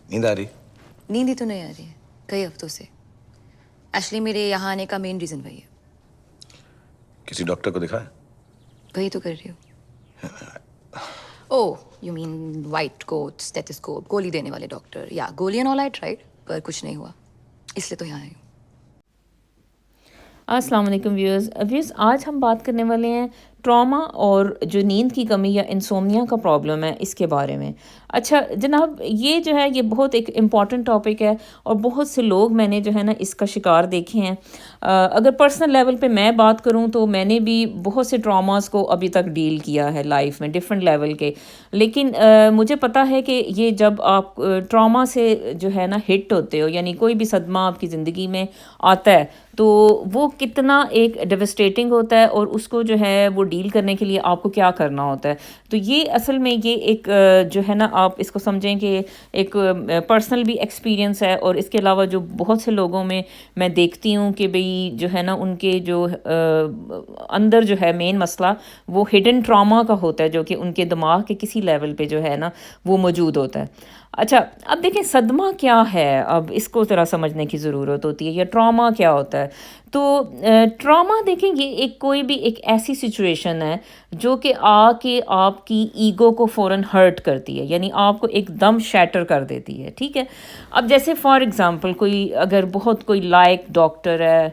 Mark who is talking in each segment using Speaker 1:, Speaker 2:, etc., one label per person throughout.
Speaker 1: نیند آ رہی؟
Speaker 2: نیند ہی تو نہیں آ رہی ہے کئی ہفتوں سے. ایکچولی میرے یہاں آنے کا مین ریزن وہی ہے.
Speaker 1: کسی ڈاکٹر کو دکھایا؟
Speaker 2: وہی تو کر رہی ہوں. او یو مین وائٹ کوٹ اسٹیتھوسکوپ گولی دینے والے ڈاکٹر. یا گولی اینڈ آل آئی ٹرائیڈ پر کچھ نہیں ہوا اس لیے تو یہاں آئی ہوں.
Speaker 3: السلام علیکم ویورز آج ہم بات کرنے والے ہیں ٹراما اور جو نیند کی کمی یا انسومنیا کا پرابلم ہے اس کے بارے میں. اچھا جناب یہ جو ہے یہ بہت ایک امپورٹنٹ ٹاپک ہے اور بہت سے لوگ میں نے جو ہے نا اس کا شکار دیکھے ہیں. اگر پرسنل لیول پہ میں بات کروں تو میں نے بھی بہت سے ٹراماز کو ابھی تک ڈیل کیا ہے لائف میں ڈفرینٹ لیول کے. لیکن مجھے پتہ ہے کہ یہ جب آپ ٹراما سے جو ہے نا ہٹ ہوتے ہو یعنی کوئی بھی صدمہ آپ کی زندگی میں آتا ہے تو وہ کتنا ایک ڈیوسٹیٹنگ ہوتا ہے اور اس کو جو ہے وہ ڈیل کرنے کے لیے آپ کو کیا کرنا ہوتا ہے. تو یہ اصل میں یہ ایک جو ہے نا آپ اس کو سمجھیں کہ ایک پرسنل بھی ایکسپیرینس ہے اور اس کے علاوہ جو بہت سے لوگوں میں دیکھتی ہوں کہ بھئی جو ہے نا ان کے جو اندر جو ہے مین مسئلہ وہ ہڈن ٹراما کا ہوتا ہے جو کہ ان کے دماغ کے کسی لیول پہ جو ہے نا وہ موجود ہوتا ہے. اچھا اب دیکھیں صدمہ کیا ہے اب اس کو ذرا سمجھنے کی ضرورت ہوتی ہے یا ٹراما کیا ہوتا ہے. تو ٹراما دیکھیں گے ایک کوئی بھی ایک ایسی سچویشن ہے جو کہ آ کے آپ کی ایگو کو فوراً ہرٹ کرتی ہے یعنی آپ کو ایک دم شیٹر کر دیتی ہے. ٹھیک ہے اب جیسے فار ایگزامپل کوئی اگر بہت کوئی لائق ڈاکٹر ہے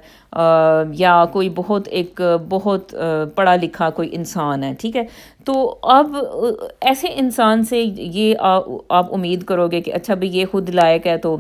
Speaker 3: یا کوئی بہت پڑھا لکھا کوئی انسان ہے. ٹھیک ہے تو اب ایسے انسان سے یہ آپ امید کرو گے کہ اچھا بھئی یہ خود لائق ہے تو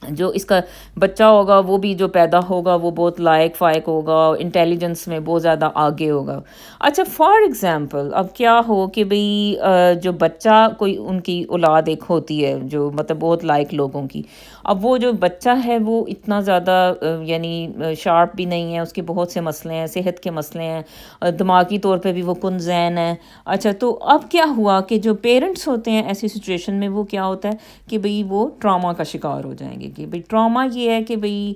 Speaker 3: جو اس کا بچہ ہوگا وہ بھی جو پیدا ہوگا وہ بہت لائق فائق ہوگا انٹیلیجنس میں بہت زیادہ آگے ہوگا. اچھا فار ایگزامپل اب کیا ہو کہ بھئی جو بچہ کوئی ان کی اولاد ایک ہوتی ہے جو مطلب بہت لائق لوگوں کی. اب وہ جو بچہ ہے وہ اتنا زیادہ یعنی شارپ بھی نہیں ہے اس کے بہت سے مسئلے ہیں صحت کے مسئلے ہیں دماغی طور پہ بھی وہ کن ذہن ہے. اچھا تو اب کیا ہوا کہ جو پیرنٹس ہوتے ہیں ایسی سچویشن میں وہ کیا ہوتا ہے کہ بھئی وہ ٹراما کا شکار ہو جائیں گے کہ بھئی ٹراما یہ ہے کہ بھئی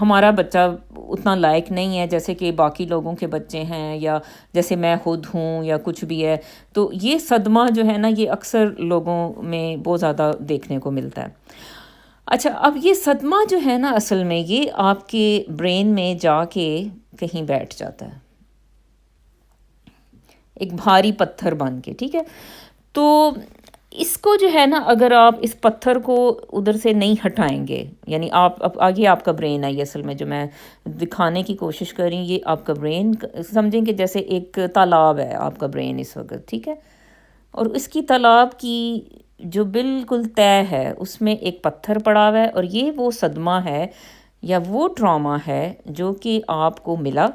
Speaker 3: ہمارا بچہ اتنا لائق نہیں ہے جیسے کہ باقی لوگوں کے بچے ہیں یا جیسے میں خود ہوں یا کچھ بھی ہے. تو یہ صدمہ جو ہے نا یہ اکثر لوگوں میں بہت زیادہ دیکھنے کو ملتا ہے. اچھا اب یہ صدمہ جو ہے نا اصل میں یہ آپ کے برین میں جا کے کہیں بیٹھ جاتا ہے ایک بھاری پتھر بن کے. ٹھیک ہے تو اس کو جو ہے نا اگر آپ اس پتھر کو ادھر سے نہیں ہٹائیں گے یعنی آپ اب آگے آپ کا برین ہے یہ اصل میں جو میں دکھانے کی کوشش کر رہی ہوں یہ آپ کا برین سمجھیں کہ جیسے ایک تالاب ہے آپ کا برین اس وقت. ٹھیک ہے اور اس کی تالاب کی جو بالکل طے ہے اس میں ایک پتھر پڑا ہوا ہے اور یہ وہ صدمہ ہے یا وہ ٹراما ہے جو کہ آپ کو ملا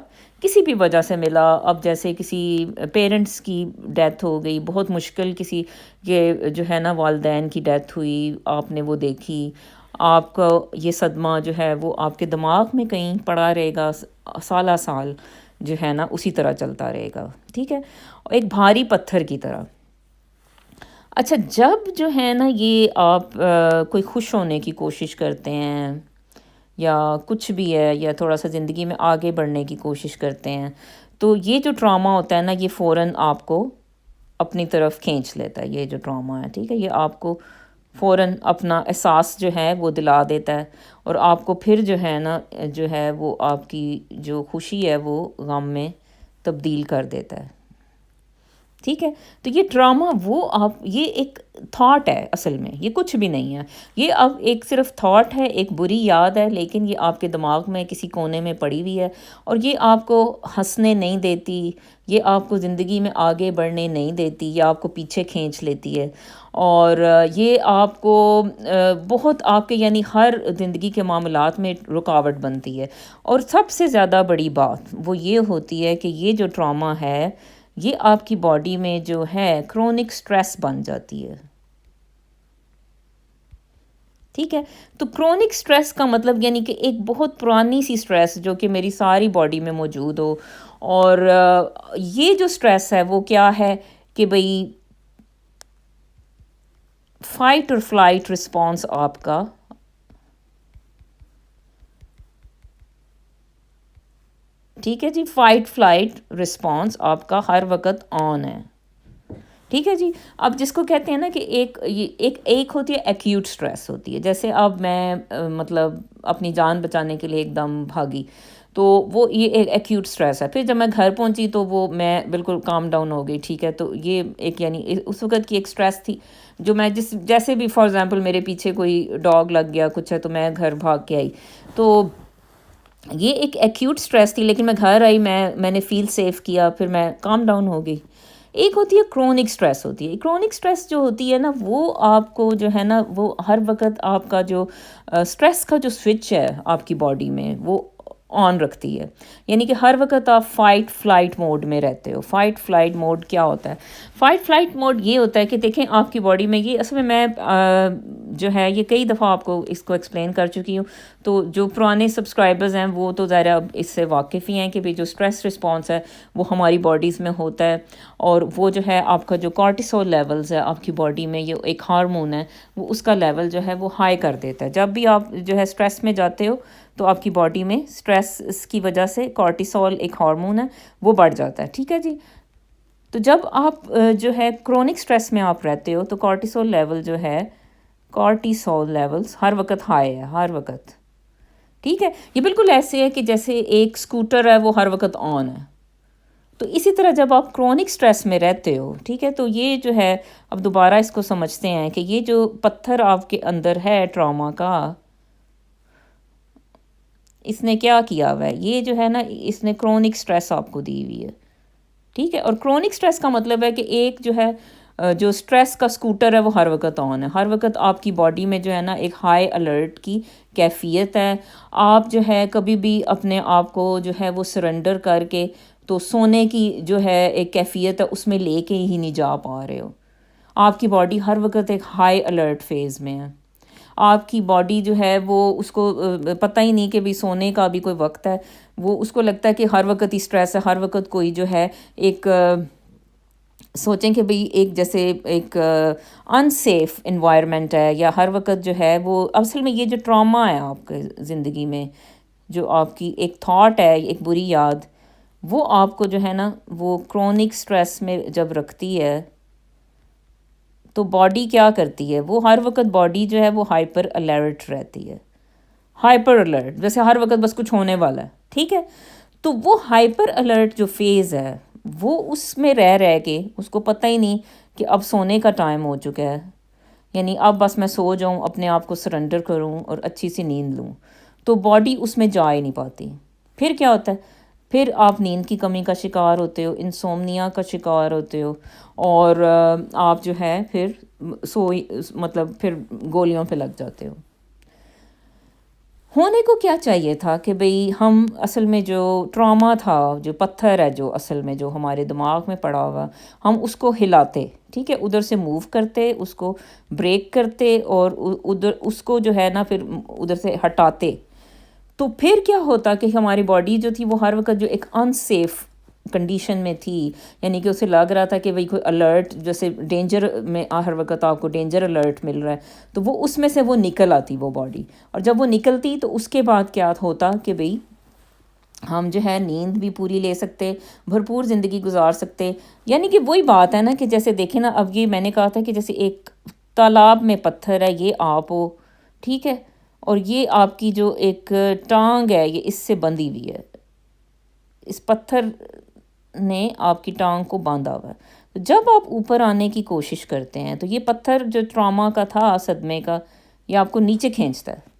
Speaker 3: کسی بھی وجہ سے ملا. اب جیسے کسی پیرنٹس کی ڈیتھ ہو گئی بہت مشکل کسی کے جو ہے نا والدین کی ڈیتھ ہوئی آپ نے وہ دیکھی آپ کا یہ صدمہ جو ہے وہ آپ کے دماغ میں کہیں پڑا رہے گا سالہ سال جو ہے نا اسی طرح چلتا رہے گا. ٹھیک ہے ایک بھاری پتھر کی طرح. اچھا جب جو ہے نا یہ آپ کوئی خوش ہونے کی کوشش کرتے ہیں یا کچھ بھی ہے یا تھوڑا سا زندگی میں آگے بڑھنے کی کوشش کرتے ہیں تو یہ جو ٹراما ہوتا ہے نا یہ فوراً آپ کو اپنی طرف کھینچ لیتا ہے. یہ جو ٹراما ہے ٹھیک ہے یہ آپ کو فوراً اپنا احساس جو ہے وہ دلا دیتا ہے اور آپ کو پھر جو ہے نا جو ہے وہ آپ کی جو خوشی ہے وہ غم میں تبدیل کر دیتا ہے. ٹھیک ہے تو یہ ڈراما وہ آپ یہ ایک تھاٹ ہے اصل میں یہ کچھ بھی نہیں ہے. یہ اب ایک صرف تھاٹ ہے ایک بری یاد ہے لیکن یہ آپ کے دماغ میں کسی کونے میں پڑی ہوئی ہے اور یہ آپ کو ہنسنے نہیں دیتی یہ آپ کو زندگی میں آگے بڑھنے نہیں دیتی یہ آپ کو پیچھے کھینچ لیتی ہے اور یہ آپ کو بہت آپ کے یعنی ہر زندگی کے معاملات میں رکاوٹ بنتی ہے. اور سب سے زیادہ بڑی بات وہ یہ ہوتی ہے کہ یہ جو ٹراما ہے یہ آپ کی باڈی میں جو ہے کرونک سٹریس بن جاتی ہے. ٹھیک ہے تو کرونک سٹریس کا مطلب یعنی کہ ایک بہت پرانی سی سٹریس جو کہ میری ساری باڈی میں موجود ہو اور یہ جو سٹریس ہے وہ کیا ہے کہ بھئی فائٹ اور فلائٹ رسپانس آپ کا ٹھیک ہے جی فائٹ فلائٹ رسپانس آپ کا ہر وقت آن ہے. ٹھیک ہے جی. اب جس کو کہتے ہیں نا کہ ایک ہوتی ہے ایکیوٹ سٹریس ہوتی ہے. جیسے اب میں مطلب اپنی جان بچانے کے لیے ایک دم بھاگی, تو وہ یہ ایک ایکیوٹ سٹریس ہے. پھر جب میں گھر پہنچی تو وہ میں بالکل کام ڈاؤن ہو گئی, ٹھیک ہے. تو یہ ایک یعنی اس وقت کی ایک سٹریس تھی جو میں جیسے بھی فار ایگزامپل میرے پیچھے کوئی ڈاگ لگ گیا کچھ ہے تو میں گھر بھاگ کے آئی, تو یہ ایک ایکیوٹ سٹریس تھی. لیکن میں گھر آئی, میں نے فیل سیف کیا, پھر میں کام ڈاؤن ہو گئی. ایک ہوتی ہے کرونک سٹریس ہوتی ہے. کرونک سٹریس جو ہوتی ہے نا وہ آپ کو جو ہے نا وہ ہر وقت آپ کا جو سٹریس کا جو سوئچ ہے آپ کی باڈی میں وہ آن رکھتی ہے. یعنی کہ ہر وقت آپ فائٹ فلائٹ موڈ میں رہتے ہو. فائٹ فلائٹ موڈ کیا ہوتا ہے؟ فائٹ فلائٹ موڈ یہ ہوتا ہے کہ دیکھیں آپ کی باڈی میں یہ اصل میں جو ہے یہ کئی دفعہ آپ کو اس کو ایکسپلین کر چکی ہوں. تو جو پرانے سبسکرائبرز ہیں وہ تو ظاہر اب اس سے واقف ہی ہیں کہ بھی جو سٹریس رسپانس ہے وہ ہماری باڈیز میں ہوتا ہے, اور وہ جو ہے آپ کا جو کارٹیسول لیولز ہے آپ کی باڈی میں, یہ ایک ہارمون ہے, وہ اس کا لیول جو ہے وہ ہائی کر دیتا ہے. جب بھی آپ جو ہے سٹریس میں جاتے ہو تو آپ کی باڈی میں سٹریس کی وجہ سے کارٹیسول ایک ہارمون ہے وہ بڑھ جاتا ہے, ٹھیک ہے جی. تو جب آپ جو ہے کرونک سٹریس میں آپ رہتے ہو تو کارٹیسول لیول جو ہے کارٹیسول لیولز ہر وقت ہائی ہے, ہر وقت, ٹھیک ہے. یہ بالکل ایسے ہے کہ جیسے ایک سکوٹر ہے وہ ہر وقت آن ہے. تو اسی طرح جب آپ کرونک سٹریس میں رہتے ہو, ٹھیک ہے, تو یہ جو ہے اب دوبارہ اس کو سمجھتے ہیں کہ یہ جو پتھر آپ کے اندر ہے ٹراما کا, اس نے کیا کیا ہوا ہے, یہ جو ہے نا اس نے کرونک سٹریس آپ کو دی ہوئی ہے, ٹھیک ہے. اور کرونک سٹریس کا مطلب ہے کہ ایک جو ہے جو سٹریس کا سکوٹر ہے وہ ہر وقت آن ہے. ہر وقت آپ کی باڈی میں جو ہے نا ایک ہائی الرٹ کی کیفیت ہے. آپ جو ہے کبھی بھی اپنے آپ کو جو ہے وہ سرنڈر کر کے تو سونے کی جو ہے ایک کیفیت ہے اس میں لے کے ہی نہیں جا پا رہے ہو. آپ کی باڈی ہر وقت ایک ہائی الرٹ فیز میں ہے. آپ کی باڈی جو ہے وہ اس کو پتہ ہی نہیں کہ بھی سونے کا بھی کوئی وقت ہے, وہ اس کو لگتا ہے کہ ہر وقت ہی سٹریس ہے, ہر وقت کوئی جو ہے ایک سوچیں کہ بھئی ایک جیسے ایک انسیف انوائرمنٹ ہے, یا ہر وقت جو ہے وہ اصل میں یہ جو ٹراما ہے آپ کے زندگی میں, جو آپ کی ایک تھاٹ ہے, ایک بری یاد, وہ آپ کو جو ہے نا وہ کرونک سٹریس میں جب رکھتی ہے تو باڈی کیا کرتی ہے, وہ ہر وقت باڈی جو ہے وہ ہائپر الرٹ رہتی ہے. ہائپر الرٹ جیسے ہر وقت بس کچھ ہونے والا ہے, ٹھیک ہے. تو وہ ہائپر الرٹ جو فیز ہے وہ اس میں رہ کے اس کو پتہ ہی نہیں کہ اب سونے کا ٹائم ہو چکا ہے, یعنی اب بس میں سو جاؤں, اپنے آپ کو سرنڈر کروں اور اچھی سی نیند لوں. تو باڈی اس میں جا ہی نہیں پاتی. پھر کیا ہوتا ہے, پھر آپ نیند کی کمی کا شکار ہوتے ہو, انسومنیا کا شکار ہوتے ہو, اور آپ جو ہے پھر مطلب پھر گولیوں پہ لگ جاتے ہو. ہونے کو کیا چاہیے تھا کہ بھئی ہم اصل میں جو ٹراما تھا, جو پتھر ہے جو اصل میں جو ہمارے دماغ میں پڑا ہوا, ہم اس کو ہلاتے, ٹھیک ہے, ادھر سے موو کرتے, اس کو بریک کرتے, اور ادھر اس کو جو ہے نا پھر ادھر سے ہٹاتے. تو پھر کیا ہوتا کہ ہماری باڈی جو تھی وہ ہر وقت جو ایک انسیف کنڈیشن میں تھی, یعنی کہ اسے لگ رہا تھا کہ بھئی کوئی الرٹ, جیسے ڈینجر میں ہر وقت آپ کو ڈینجر الرٹ مل رہا ہے, تو وہ اس میں سے وہ نکل آتی وہ باڈی. اور جب وہ نکلتی تو اس کے بعد کیا ہوتا کہ بھئی ہم جو ہے نیند بھی پوری لے سکتے, بھرپور زندگی گزار سکتے. یعنی کہ وہی بات ہے نا کہ جیسے دیکھیں نا, اب یہ میں نے کہا تھا کہ جیسے ایک تالاب میں پتھر ہے, یہ آپ ہو, ٹھیک ہے, اور یہ آپ کی جو ایک ٹانگ ہے یہ اس سے بندھی ہوئی ہے, اس پتھر نے آپ کی ٹانگ کو باندھا ہوا ہے. تو جب آپ اوپر آنے کی کوشش کرتے ہیں تو یہ پتھر جو ٹراما کا تھا, صدمے کا, یہ آپ کو نیچے کھینچتا ہے.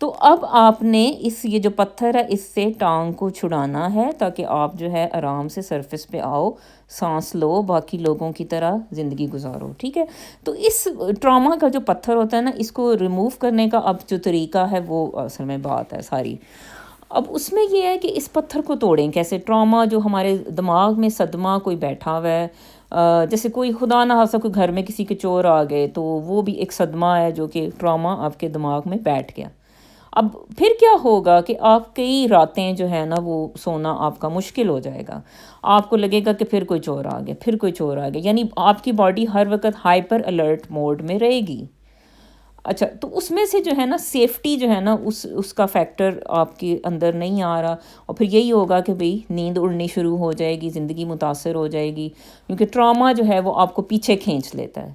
Speaker 3: تو اب آپ نے یہ جو پتھر ہے اس سے ٹانگ کو چھڑانا ہے تاکہ آپ جو ہے آرام سے سرفس پہ آؤ, سانس لو, باقی لوگوں کی طرح زندگی گزارو, ٹھیک ہے. تو اس ٹراما کا جو پتھر ہوتا ہے نا, اس کو ریموو کرنے کا اب جو طریقہ ہے وہ اصل میں بات ہے ساری. اب اس میں یہ ہے کہ اس پتھر کو توڑیں کیسے. ٹراما جو ہمارے دماغ میں صدمہ کوئی بیٹھا ہوا ہے, جیسے کوئی خدا نہ خواستہ کوئی گھر میں کسی کے چور آ گئے, تو وہ بھی ایک صدمہ ہے جو کہ ٹراما آپ کے دماغ میں بیٹھ گیا. اب پھر کیا ہوگا کہ آپ کئی راتیں جو ہے نا وہ سونا آپ کا مشکل ہو جائے گا. آپ کو لگے گا کہ پھر کوئی چور آ گیا, پھر کوئی چور آ گیا, یعنی آپ کی باڈی ہر وقت ہائپر الرٹ موڈ میں رہے گی. اچھا تو اس میں سے جو ہے نا سیفٹی جو ہے نا اس کا فیکٹر آپ کے اندر نہیں آ رہا، اور پھر یہی ہوگا کہ بھئی نیند اڑنی شروع ہو جائے گی، زندگی متاثر ہو جائے گی، کیونکہ ٹراما جو ہے وہ آپ کو پیچھے کھینچ لیتا ہے.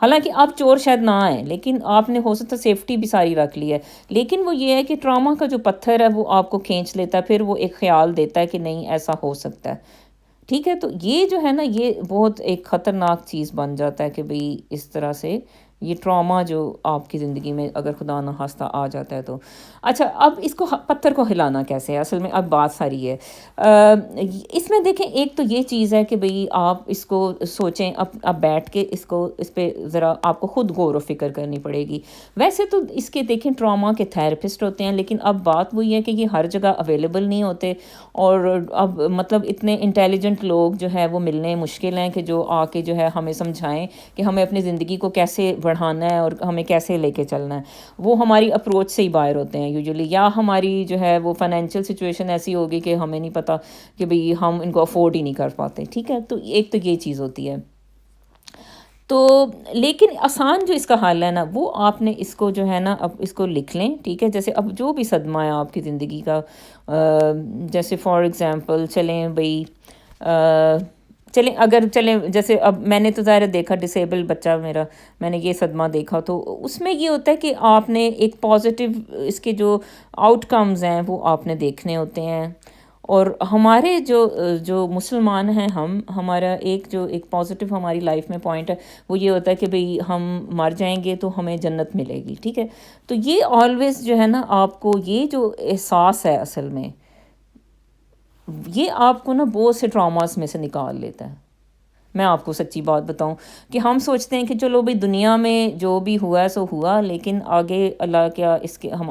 Speaker 3: حالانکہ آپ چور شاید نہ آئیں، لیکن آپ نے ہو سکتا ہے سیفٹی بھی ساری رکھ لی ہے، لیکن وہ یہ ہے کہ ٹراما کا جو پتھر ہے وہ آپ کو کھینچ لیتا ہے، پھر وہ ایک خیال دیتا ہے کہ نہیں ایسا ہو سکتا ہے. ٹھیک ہے، تو یہ جو ہے نا یہ بہت ایک خطرناک چیز بن جاتا ہے کہ بھئی اس طرح سے یہ ٹراما جو آپ کی زندگی میں اگر خدا نخواستہ آ جاتا ہے تو. اچھا اب اس کو پتھر کو ہلانا کیسے ہے، اصل میں اب بات ساری ہے اس میں دیکھیں. ایک تو یہ چیز ہے کہ بھئی آپ اس کو سوچیں، اب بیٹھ کے اس پہ ذرا آپ کو خود غور و فکر کرنی پڑے گی. ویسے تو اس کے دیکھیں ٹراما کے تھیراپسٹ ہوتے ہیں، لیکن اب بات وہی ہے کہ یہ ہر جگہ اویلیبل نہیں ہوتے، اور اب مطلب اتنے انٹیلیجنٹ لوگ جو ہے وہ ملنے مشکل ہیں کہ جو آ کے جو ہے ہمیں سمجھائیں کہ ہمیں اپنی زندگی کو کیسے بڑھانا ہے اور ہمیں کیسے لے کے چلنا ہے. وہ ہماری اپروچ سے ہی باہر ہوتے ہیں یوجولی، یا ہماری جو ہے وہ فائنینشیل سچویشن ایسی ہوگی کہ ہمیں نہیں پتہ کہ بھئی ہم ان کو افورڈ ہی نہیں کر پاتے. ٹھیک ہے، تو ایک تو یہ چیز ہوتی ہے. تو لیکن آسان جو اس کا حل ہے نا، وہ آپ نے اس کو جو ہے نا اب اس کو لکھ لیں. ٹھیک ہے، جیسے اب جو بھی صدمہ ہے آپ کی زندگی کا، جیسے فار ایگزامپل چلیں بھئی چلیں جیسے اب میں نے تو ظاہر دیکھا ڈسیبل بچہ میرا، میں نے یہ صدمہ دیکھا، تو اس میں یہ ہوتا ہے کہ آپ نے ایک پازیٹیو اس کے جو آؤٹ کمز ہیں وہ آپ نے دیکھنے ہوتے ہیں. اور ہمارے جو مسلمان ہیں ہمارا ایک پازیٹیو ہماری لائف میں پوائنٹ ہے، وہ یہ ہوتا ہے کہ بھئی ہم مر جائیں گے تو ہمیں جنت ملے گی. ٹھیک ہے، تو یہ آلویز جو ہے نا آپ کو یہ جو احساس ہے اصل میں یہ آپ کو نا بہت سے ٹراماز میں سے نکال لیتا ہے. میں آپ کو سچی بات بتاؤں کہ ہم سوچتے ہیں کہ چلو بھئی دنیا میں جو بھی ہوا ہے سو ہوا، لیکن آگے اللہ کیا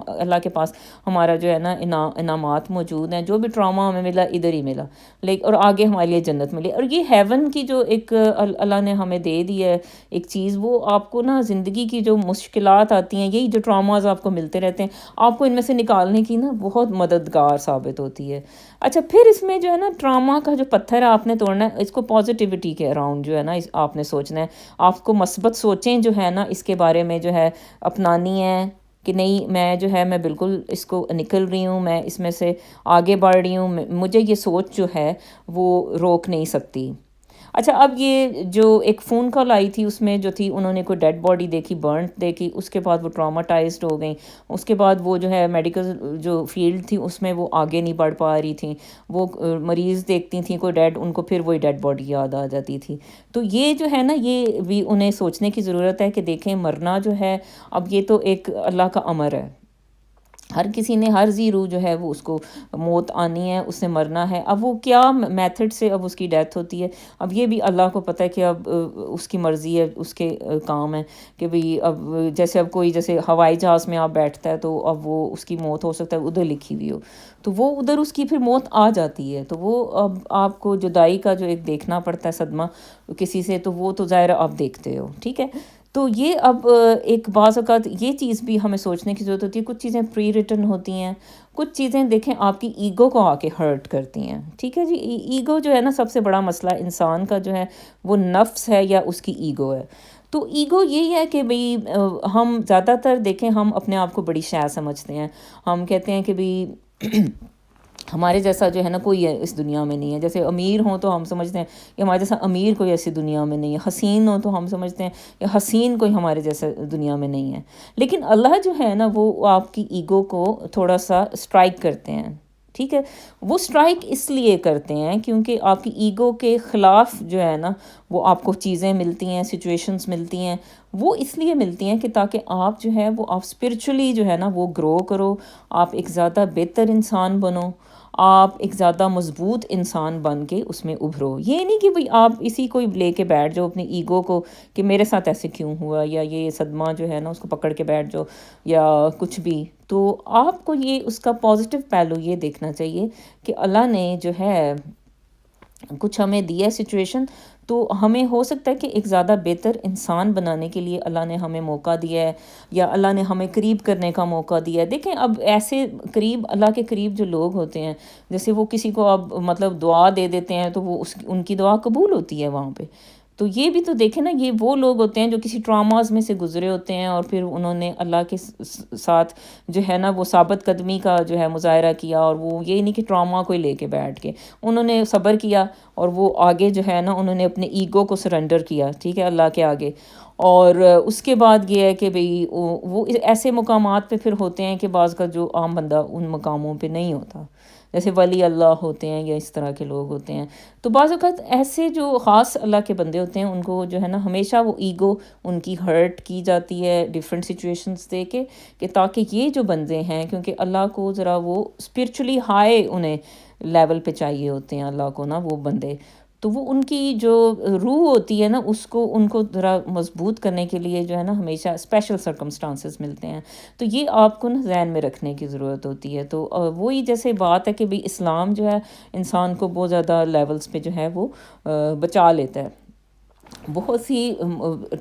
Speaker 3: اللہ کے پاس ہمارا جو ہے نا انعامات موجود ہیں. جو بھی ٹراما ہمیں ملا ادھر ہی ملا، اور آگے ہمارے لیے جنت ملی. اور یہ ہیون کی جو ایک اللہ نے ہمیں دے دی ہے ایک چیز، وہ آپ کو نا زندگی کی جو مشکلات آتی ہیں، یہی جو ٹراماز آپ کو ملتے رہتے ہیں، آپ کو ان میں سے نکالنے کی نا بہت مددگار ثابت ہوتی ہے. اچھا پھر اس میں جو ہے نا ٹراما کا جو پتھر ہے آپ نے توڑنا ہے، اس کو پازیٹیوٹی کے اراؤنڈ جو ہے نا آپ نے سوچنا ہے. آپ کو مثبت سوچیں جو ہے نا اس کے بارے میں جو ہے اپنانی ہے کہ نہیں میں جو ہے میں بالکل اس کو نکل رہی ہوں، میں اس میں سے آگے بڑھ رہی ہوں، مجھے یہ سوچ جو ہے وہ روک نہیں سکتی. اچھا اب یہ جو ایک فون کال آئی تھی، اس میں جو تھی انہوں نے کوئی ڈیڈ باڈی دیکھی، برنٹ دیکھی، اس کے بعد وہ ٹراماٹائزڈ ہو گئیں. اس کے بعد وہ جو ہے میڈیکل جو فیلڈ تھی اس میں وہ آگے نہیں بڑھ پا رہی تھیں. وہ مریض دیکھتی تھیں کوئی ڈیڈ، ان کو پھر وہی ڈیڈ باڈی یاد آ جاتی تھی. تو یہ جو ہے نا یہ بھی انہیں سوچنے کی ضرورت ہے کہ دیکھیں مرنا جو ہے اب یہ تو ایک اللہ کا امر ہے. ہر کسی نے، ہر ذی روح جو ہے وہ اس کو موت آنی ہے، اس نے مرنا ہے. اب وہ کیا میتھڈ سے اب اس کی ڈیتھ ہوتی ہے، اب یہ بھی اللہ کو پتہ ہے کہ اب اس کی مرضی ہے، اس کے کام ہے کہ بھئی اب جیسے اب کوئی جیسے ہوائی جہاز میں آپ بیٹھتا ہے تو اب وہ اس کی موت ہو سکتا ہے ادھر لکھی ہوئی ہو، تو وہ ادھر اس کی پھر موت آ جاتی ہے. تو وہ اب آپ کو جدائی کا جو ایک دیکھنا پڑتا ہے صدمہ کسی سے، تو وہ تو ظاہر آپ دیکھتے ہو. ٹھیک ہے، تو یہ اب ایک بعض اوقات یہ چیز بھی ہمیں سوچنے کی ضرورت ہوتی ہے. کچھ چیزیں پری ریٹن ہوتی ہیں، کچھ چیزیں دیکھیں آپ کی ایگو کو آ کے ہرٹ کرتی ہیں. ٹھیک ہے جی، ایگو جو ہے نا سب سے بڑا مسئلہ انسان کا جو ہے وہ نفس ہے یا اس کی ایگو ہے. تو ایگو یہی ہے کہ بھئی ہم زیادہ تر دیکھیں ہم اپنے آپ کو بڑی شے سمجھتے ہیں. ہم کہتے ہیں کہ بھئی ہمارے جیسا جو ہے نا کوئی اس دنیا میں نہیں ہے. جیسے امیر ہوں تو ہم سمجھتے ہیں کہ ہمارے جیسا امیر کوئی ایسی دنیا میں نہیں ہے. حسین ہوں تو ہم سمجھتے ہیں کہ حسین کوئی ہمارے جیسا دنیا میں نہیں ہے. لیکن اللہ جو ہے نا وہ آپ کی ایگو کو تھوڑا سا اسٹرائک کرتے ہیں. ٹھیک ہے، وہ اسٹرائک اس لیے کرتے ہیں کیونکہ آپ کی ایگو کے خلاف جو ہے نا وہ آپ کو چیزیں ملتی ہیں، سچویشنز ملتی ہیں. وہ اس لیے ملتی ہیں کہ تاکہ آپ جو ہے وہ آپ اسپرچولی جو ہے نا وہ گرو کرو، آپ ایک زیادہ بہتر انسان بنو، آپ ایک زیادہ مضبوط انسان بن کے اس میں ابھرو. یہ نہیں کہ بھئی آپ اسی کو لے کے بیٹھ جاؤ اپنی ایگو کو کہ میرے ساتھ ایسے کیوں ہوا، یا یہ صدمہ جو ہے نا اس کو پکڑ کے بیٹھ جاؤ یا کچھ بھی. تو آپ کو یہ اس کا پازیٹیو پہلو یہ دیکھنا چاہیے کہ اللہ نے جو ہے کچھ ہمیں دیا سچویشن، تو ہمیں ہو سکتا ہے کہ ایک زیادہ بہتر انسان بنانے کے لیے اللہ نے ہمیں موقع دیا ہے، یا اللہ نے ہمیں قریب کرنے کا موقع دیا ہے. دیکھیں اب ایسے قریب، اللہ کے قریب جو لوگ ہوتے ہیں، جیسے وہ کسی کو اب مطلب دعا دے دیتے ہیں تو وہ ان کی دعا قبول ہوتی ہے وہاں پہ. تو یہ بھی تو دیکھیں نا، یہ وہ لوگ ہوتے ہیں جو کسی ٹراماز میں سے گزرے ہوتے ہیں اور پھر انہوں نے اللہ کے ساتھ جو ہے نا وہ ثابت قدمی کا جو ہے مظاہرہ کیا، اور وہ یہ نہیں کہ ٹراما کو لے کے بیٹھ کے، انہوں نے صبر کیا اور وہ آگے جو ہے نا انہوں نے اپنے ایگو کو سرنڈر کیا، ٹھیک ہے، اللہ کے آگے. اور اس کے بعد یہ ہے کہ بھئی وہ ایسے مقامات پہ پھر ہوتے ہیں کہ بعض کا جو عام بندہ ان مقاموں پہ نہیں ہوتا، جیسے ولی اللہ ہوتے ہیں یا اس طرح کے لوگ ہوتے ہیں. تو بعض اوقات ایسے جو خاص اللہ کے بندے ہوتے ہیں ان کو جو ہے نا ہمیشہ وہ ایگو ان کی ہرٹ کی جاتی ہے ڈیفرنٹ سچویشنز دے کے، کہ تاکہ یہ جو بندے ہیں، کیونکہ اللہ کو ذرا وہ اسپرچولی ہائی انہیں لیول پہ چاہیے ہوتے ہیں اللہ کو نا وہ بندے، تو وہ ان کی جو روح ہوتی ہے نا اس کو ان کو ذرا مضبوط کرنے کے لیے جو ہے نا ہمیشہ اسپیشل سرکمسٹانسز ملتے ہیں. تو یہ آپ کو نا ذہن میں رکھنے کی ضرورت ہوتی ہے. تو وہی جیسے بات ہے کہ بھئی اسلام جو ہے انسان کو بہت زیادہ لیولز پہ جو ہے وہ بچا لیتا ہے. بہت سی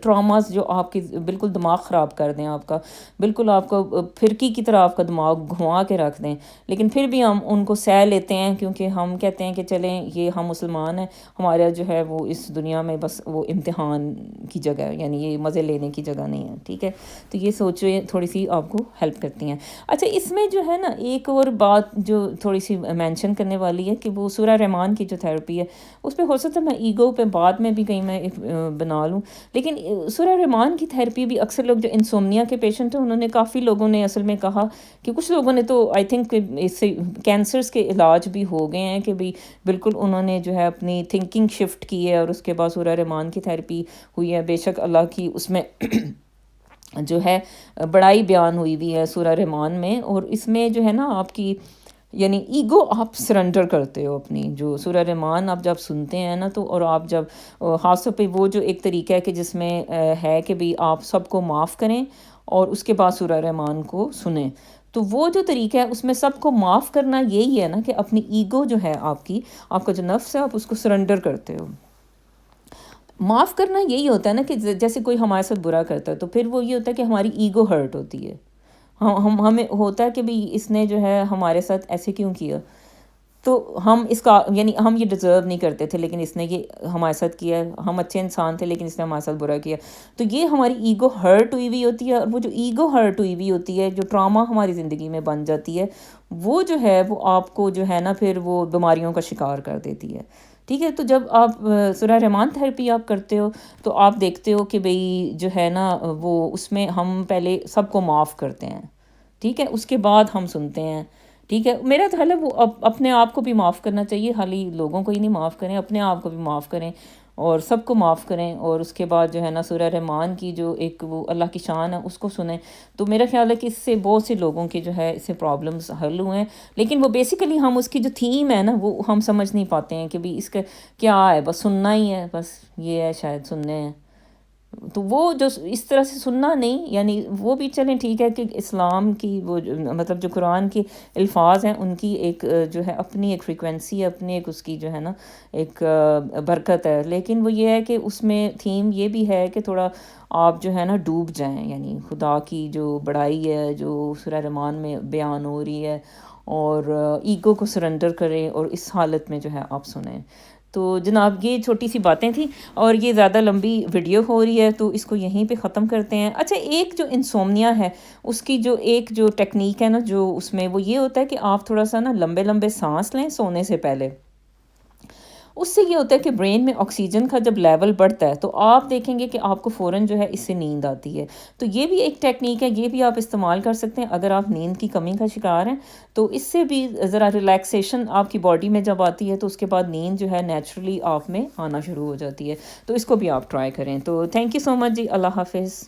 Speaker 3: ٹراماز جو آپ کی بالکل دماغ خراب کر دیں، آپ کا بالکل آپ کو پھرکی کی طرح آپ کا دماغ گھما کے رکھ دیں، لیکن پھر بھی ہم ان کو سہ لیتے ہیں کیونکہ ہم کہتے ہیں کہ چلیں یہ ہم مسلمان ہیں، ہمارا جو ہے وہ اس دنیا میں بس وہ امتحان کی جگہ ہے، یعنی یہ مزے لینے کی جگہ نہیں ہے، ٹھیک ہے. تو یہ سوچیں تھوڑی سی آپ کو ہیلپ کرتی ہیں. اچھا، اس میں جو ہے نا ایک اور بات جو تھوڑی سی مینشن کرنے والی ہے کہ وہ سورہ رحمان کی جو تھیراپی ہے اس پہ ہو سکتا ہے میں ایگو پہ بعد میں بھی کہیں میں بنا لوں، لیکن سورہ رحمان کی تھیراپی بھی اکثر لوگ جو انسومنیا کے پیشنٹ ہیں انہوں نے کافی لوگوں نے اصل میں کہا کہ کچھ لوگوں نے تو آئی تھنک اس سے کینسرز کے علاج بھی ہو گئے ہیں کہ بھی بالکل انہوں نے جو ہے اپنی تھنکنگ شفٹ کی ہے اور اس کے بعد سورہ رحمان کی تھیراپی ہوئی ہے. بے شک اللہ کی اس میں جو ہے بڑائی بیان ہوئی ہے سورہ رحمان میں، اور اس میں جو ہے نا آپ کی یعنی ایگو آپ سرنڈر کرتے ہو اپنی. جو سورہ رحمان آپ جب سنتے ہیں نا تو، اور آپ جب خاص طور پہ وہ جو ایک طریقہ ہے کہ جس میں ہے کہ بھی آپ سب کو معاف کریں اور اس کے بعد سورہ رحمان کو سنیں، تو وہ جو طریقہ ہے اس میں سب کو معاف کرنا یہی ہے نا کہ اپنی ایگو جو ہے آپ کا جو نفس ہے آپ اس کو سرنڈر کرتے ہو. معاف کرنا یہی ہوتا ہے نا کہ جیسے کوئی ہمارے ساتھ برا کرتا ہے تو پھر وہ یہ ہوتا ہے کہ ہماری ایگو ہرٹ ہوتی ہے، ہمیں ہوتا ہے کہ بھی اس نے جو ہے ہمارے ساتھ ایسے کیوں کیا، تو ہم اس کا یعنی ہم یہ ڈیزرو نہیں کرتے تھے لیکن اس نے یہ ہمارے ساتھ کیا ہے، ہم اچھے انسان تھے لیکن اس نے ہمارے ساتھ برا کیا. تو یہ ہماری ایگو ہرٹ ہوئی ہوئی ہوتی ہے، اور وہ جو ایگو ہرٹ ہوئی ہوئی ہوتی ہے، جو ٹراما ہماری زندگی میں بن جاتی ہے، وہ جو ہے وہ آپ کو جو ہے نا پھر وہ بیماریوں کا شکار کر دیتی ہے. ٹھیک ہے، تو جب آپ سورہ رحمان تھیراپی آپ کرتے ہو تو آپ دیکھتے ہو کہ بھئی جو ہے نا وہ اس میں ہم پہلے سب کو معاف کرتے ہیں، ٹھیک ہے، اس کے بعد ہم سنتے ہیں. ٹھیک ہے، میرا خیال ہے وہ اپنے آپ کو بھی معاف کرنا چاہیے، خالی لوگوں کو ہی نہیں معاف کریں، اپنے آپ کو بھی معاف کریں اور سب کو معاف کریں، اور اس کے بعد جو ہے نا سورہ رحمان کی جو ایک وہ اللہ کی شان ہے اس کو سنیں. تو میرا خیال ہے کہ اس سے بہت سے لوگوں کے جو ہے اس سے پرابلمس حل ہوئے ہیں، لیکن وہ بیسیکلی ہم اس کی جو تھیم ہے نا وہ ہم سمجھ نہیں پاتے ہیں کہ بھی اس کا کیا ہے، بس سننا ہی ہے، بس یہ ہے شاید سننے ہیں. تو وہ جو اس طرح سے سننا نہیں، یعنی وہ بھی چلیں ٹھیک ہے کہ اسلام کی وہ مطلب جو قرآن کے الفاظ ہیں ان کی ایک جو ہے اپنی ایک فریکوینسی ہے، اپنی ایک اس کی جو ہے نا ایک برکت ہے، لیکن وہ یہ ہے کہ اس میں تھیم یہ بھی ہے کہ تھوڑا آپ جو ہے نا ڈوب جائیں، یعنی خدا کی جو بڑائی ہے جو سورہ رحمان میں بیان ہو رہی ہے، اور ایگو کو سرنڈر کریں اور اس حالت میں جو ہے آپ سنیں. تو جناب یہ چھوٹی سی باتیں تھیں اور یہ زیادہ لمبی ویڈیو ہو رہی ہے تو اس کو یہیں پہ ختم کرتے ہیں. اچھا، ایک جو انسومنیا ہے اس کی جو ایک جو ٹیکنیک ہے نا جو اس میں وہ یہ ہوتا ہے کہ آپ تھوڑا سا نا لمبے لمبے سانس لیں سونے سے پہلے. اس سے یہ ہوتا ہے کہ برین میں آکسیجن کا جب لیول بڑھتا ہے تو آپ دیکھیں گے کہ آپ کو فوراً جو ہے اس سے نیند آتی ہے. تو یہ بھی ایک ٹیکنیک ہے، یہ بھی آپ استعمال کر سکتے ہیں اگر آپ نیند کی کمی کا شکار ہیں. تو اس سے بھی ذرا ریلیکسیشن آپ کی باڈی میں جب آتی ہے تو اس کے بعد نیند جو ہے نیچرلی آپ میں آنا شروع ہو جاتی ہے. تو اس کو بھی آپ ٹرائی کریں. تو تھینک یو سو مچ جی، اللہ حافظ.